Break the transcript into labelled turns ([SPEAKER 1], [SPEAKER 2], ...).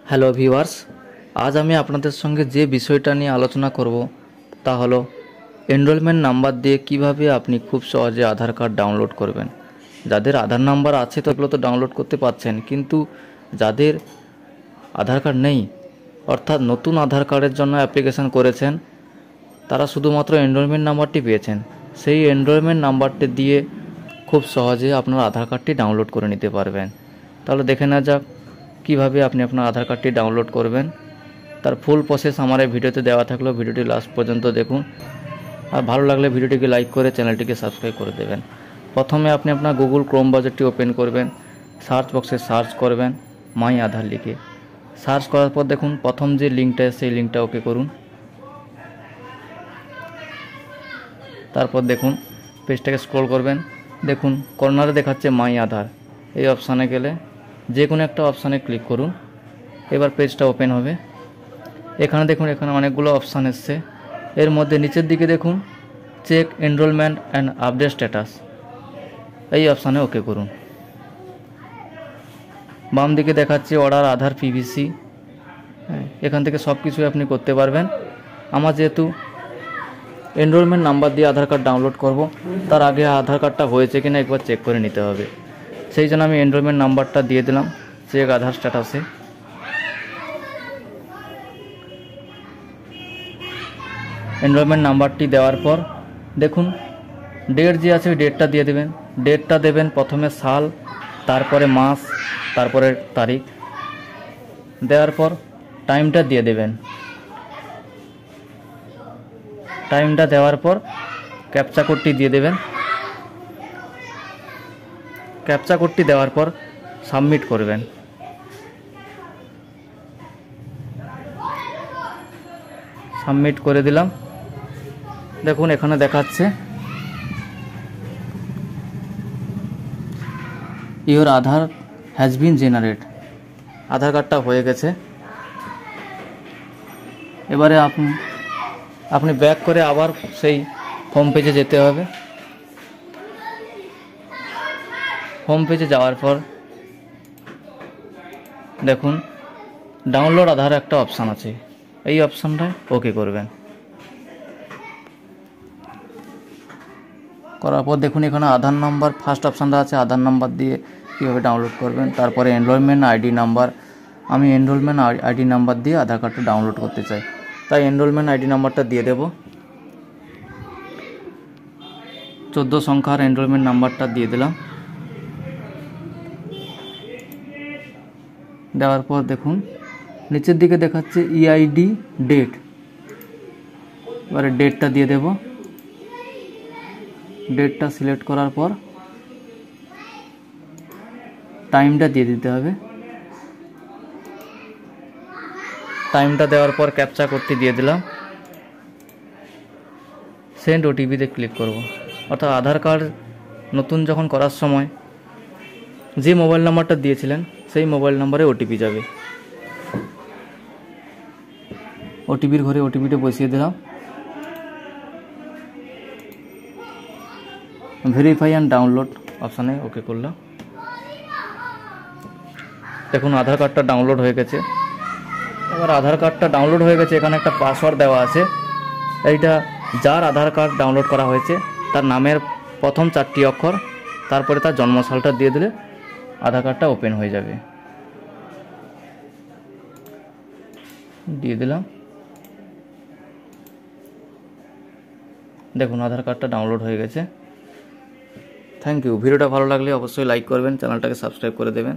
[SPEAKER 1] Hello viewers, আজ আমি আপনাদের সঙ্গে যে বিষয়টা নিয়ে আলোচনা করব তা হলো এনরোলমেন্ট নাম্বার দিয়ে কিভাবে আপনি খুব সহজে আধার কার্ড ডাউনলোড করবেন। যাদের আধার নাম্বার আছে তো এগুলো তো ডাউনলোড করতে পারছেন, কিন্তু যাদের আধার কার্ড নেই অর্থাৎ নতুন আধার কার্ডের জন্য অ্যাপ্লিকেশন করেছেন, তারা শুধুমাত্র এনরোলমেন্ট নাম্বারটি পেয়েছেন। সেই এনরোলমেন্ট নাম্বারটি দিয়ে খুব সহজে আপনার আধার কার্ডটি ডাউনলোড করে নিতে পারবেন। তাহলে দেখে নেওয়া যাক কীভাবে আপনি আপনার আধার কার্ডটি ডাউনলোড করবেন। তার ফুল প্রসেস আমার এই ভিডিওতে দেওয়া থাকলেও ভিডিওটি লাস্ট পর্যন্ত দেখুন, আর ভালো লাগলে ভিডিওটিকে লাইক করে চ্যানেলটিকে সাবস্ক্রাইব করে দেবেন। প্রথমে আপনি আপনার গুগল ক্রোম ব্রাউজারটি ওপেন করবেন, সার্চ বক্সে সার্চ করবেন মাই আধার লিখে। সার্চ করার পর দেখুন প্রথম যে লিঙ্কটা সেই লিঙ্কটা ওকে করুন। তারপর দেখুন পেজটাকে স্ক্রল করবেন, দেখুন কর্নারে দেখাচ্ছে মাই আধার। এই অপশানে গেলে যে কোনো একটা অপশানে ক্লিক করুন। এবার পেজটা ওপেন হবে। এখানে দেখুন এখানে অনেকগুলো অপশান এসছে। এর মধ্যে নিচের দিকে দেখুন check enrollment and update status, এই অপশানে ওকে করুন। বাম দিকে দেখাচ্ছে অর্ডার আধার পিভিসি। এখান থেকে সব কিছুই আপনি করতে পারবেন। আমার যেহেতু এনরোলমেন্ট নাম্বার দিয়ে আধার কার্ড ডাউনলোড করব, তার আগে আধার কার্ডটা হয়েছে কিনা একবার চেক করে নিতে হবে। সেই জন্য আমি এনরোলমেন্ট নাম্বারটা দিয়ে দিলাম চেক আধার স্ট্যাটাসে। এনরোলমেন্ট নাম্বারটি দেওয়ার পর দেখুন ডেট যে আছে ওই ডেটটা দিয়ে দেবেন। ডেটটা দেবেন প্রথমে সাল, তারপরে মাস, তারপরে তারিখ। দেওয়ার পর টাইমটা দিয়ে দেবেন। টাইমটা দেওয়ার পর ক্যাপচা কোডটি দিয়ে দেবেন। ক্যাপচা কোডটি দেওয়ার পর সাবমিট করবেন। সাবমিট করে দিলাম। দেখুন এখানে দেখাচ্ছে your Aadhaar has been generate. Aadhaar কার্ডটা হয়ে গেছে। এবারে আপনি ব্যাক করে আবার সেই হোম পেজে যেতে হবে। হোম পেজে যাওয়ার পর দেখুন ডাউনলোড আধার একটা অপশান আছে, এই অপশানটায় ওকে করবেন। করার পর দেখুন এখানে আধার নাম্বার ফার্স্ট অপশানটা আছে, আধার নাম্বার দিয়ে কীভাবে ডাউনলোড করবেন। তারপরে এনরোলমেন্ট আইডি নাম্বার। আমি এনরোলমেন্ট আইডি নাম্বার দিয়ে আধার কার্ডটা ডাউনলোড করতে চাই, তাই এনরোলমেন্ট আইডি নাম্বারটা দিয়ে দেব। 14 সংখ্যার এনরোলমেন্ট নাম্বারটা দিয়ে দিলাম। দেওয়ার পর দেখুন নিচের দিকে দেখাচ্ছে ইআইডি ডেট। এবারে ডেটটা দিয়ে দেব। ডেটটা সিলেক্ট করার পর টাইমটা দিয়ে দিতে হবে। টাইমটা দেওয়ার পর ক্যাপচা কোডটি দিয়ে দিলাম। সেন্ড ওটিপিতে ক্লিক করব। অর্থাৎ আধার কার্ড নতুন যখন করার সময় যে মোবাইল নাম্বারটা দিয়েছিলেন সেই মোবাইল নাম্বারে ওটিপি যাবে। ওটিপির ঘরে ওটিপিটা বসিয়ে দিলাম। ভেরিফাই অ্যান্ড ডাউনলোড অপশানে ওকে করলাম। দেখুন আধার কার্ডটা ডাউনলোড হয়ে গেছে। এবার আধার কার্ডটা ডাউনলোড হয়ে গেছে, এখানে একটা পাসওয়ার্ড দেওয়া আছে। এইটা যার আধার কার্ড ডাউনলোড করা হয়েছে তার নামের প্রথম 4টি অক্ষর, তারপরে তার জন্মসালটা দিয়ে দিলে আধার কার্ডটা ওপেন হয়ে যাবে। দিয়ে দিলাম। দেখুন আধার কার্ডটা ডাউনলোড হয়ে গেছে। Thank you. ভিডিওটা ভালো লাগলে অবশ্যই লাইক করবেন, চ্যানেলটাকে সাবস্ক্রাইব করে দেবেন।